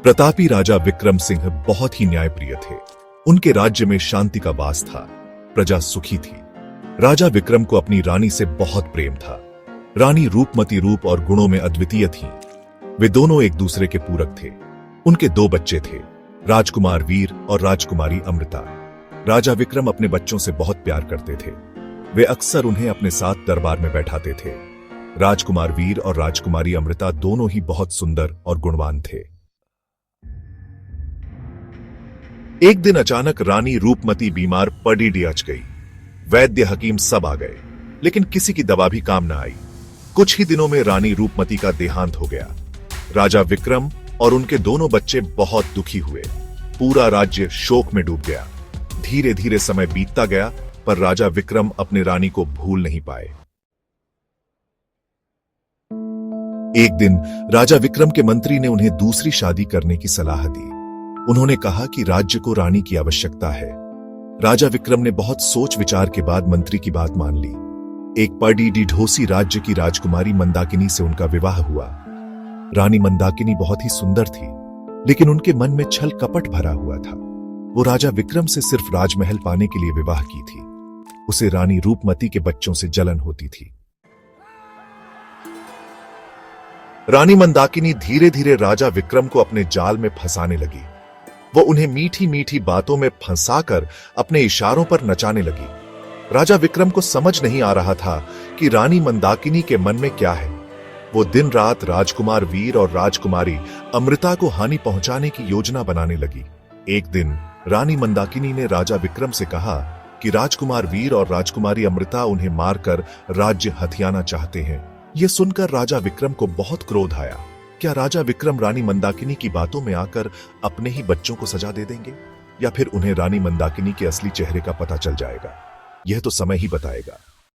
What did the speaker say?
प्रतापी राजा विक्रम सिंह बहुत ही न्यायप्रिय थे। उनके राज्य में शांति का वास था, प्रजा सुखी थी। राजा विक्रम को अपनी रानी से बहुत प्रेम था। रानी रूपमती रूप और गुणों में अद्वितीय थीं। वे दोनों एक दूसरे के पूरक थे। उनके दो बच्चे थे, राजकुमार वीर और राजकुमारी अमृता। राजा विक्रम अपने बच्चों से बहुत प्यार करते थे। वे अक्सर उन्हें अपने साथ दरबार में बैठाते थे। राजकुमार वीर और राजकुमारी अमृता दोनों ही बहुत सुंदर और गुणवान थे। एक दिन अचानक रानी रूपमती बीमार पड़ी डिच गई। वैद्य हकीम सब आ गए, लेकिन किसी की दवा भी काम न आई। कुछ ही दिनों में रानी रूपमती का देहांत हो गया। राजा विक्रम और उनके दोनों बच्चे बहुत दुखी हुए। पूरा राज्य शोक में डूब गया। धीरे धीरे समय बीतता गया, पर राजा विक्रम अपने रानी को भूल नहीं पाए। एक दिन राजा विक्रम के मंत्री ने उन्हें दूसरी शादी करने की सलाह दी। उन्होंने कहा कि राज्य को रानी की आवश्यकता है। राजा विक्रम ने बहुत सोच विचार के बाद मंत्री की बात मान ली। एक पढ़ी ढोसी राज्य की राजकुमारी मंदाकिनी से उनका विवाह हुआ। रानी मंदाकिनी बहुत ही सुंदर थी, लेकिन उनके मन में छल कपट भरा हुआ था। वो राजा विक्रम से सिर्फ राजमहल पाने के लिए विवाह की थी। उसे रानी रूपमती के बच्चों से जलन होती थी। रानी मंदाकिनी धीरे धीरे राजा विक्रम को अपने जाल में फंसाने लगी। वो उन्हें मीठी मीठी बातों में फंसाकर अपने इशारों पर नचाने लगी। राजा विक्रम को समझ नहीं आ रहा था कि रानी मंदाकिनी के मन में क्या है। वो दिन रात राजकुमार वीर और राजकुमारी अमृता को हानि पहुंचाने की योजना बनाने लगी। एक दिन रानी मंदाकिनी ने राजा विक्रम से कहा कि राजकुमार वीर और राजकुमारी अमृता उन्हें मारकर राज्य हथियाना चाहते हैं। यह सुनकर राजा विक्रम को बहुत क्रोध आया। क्या राजा विक्रम रानी मंदाकिनी की बातों में आकर अपने ही बच्चों को सजा दे देंगे, या फिर उन्हें रानी मंदाकिनी के असली चेहरे का पता चल जाएगा? यह तो समय ही बताएगा।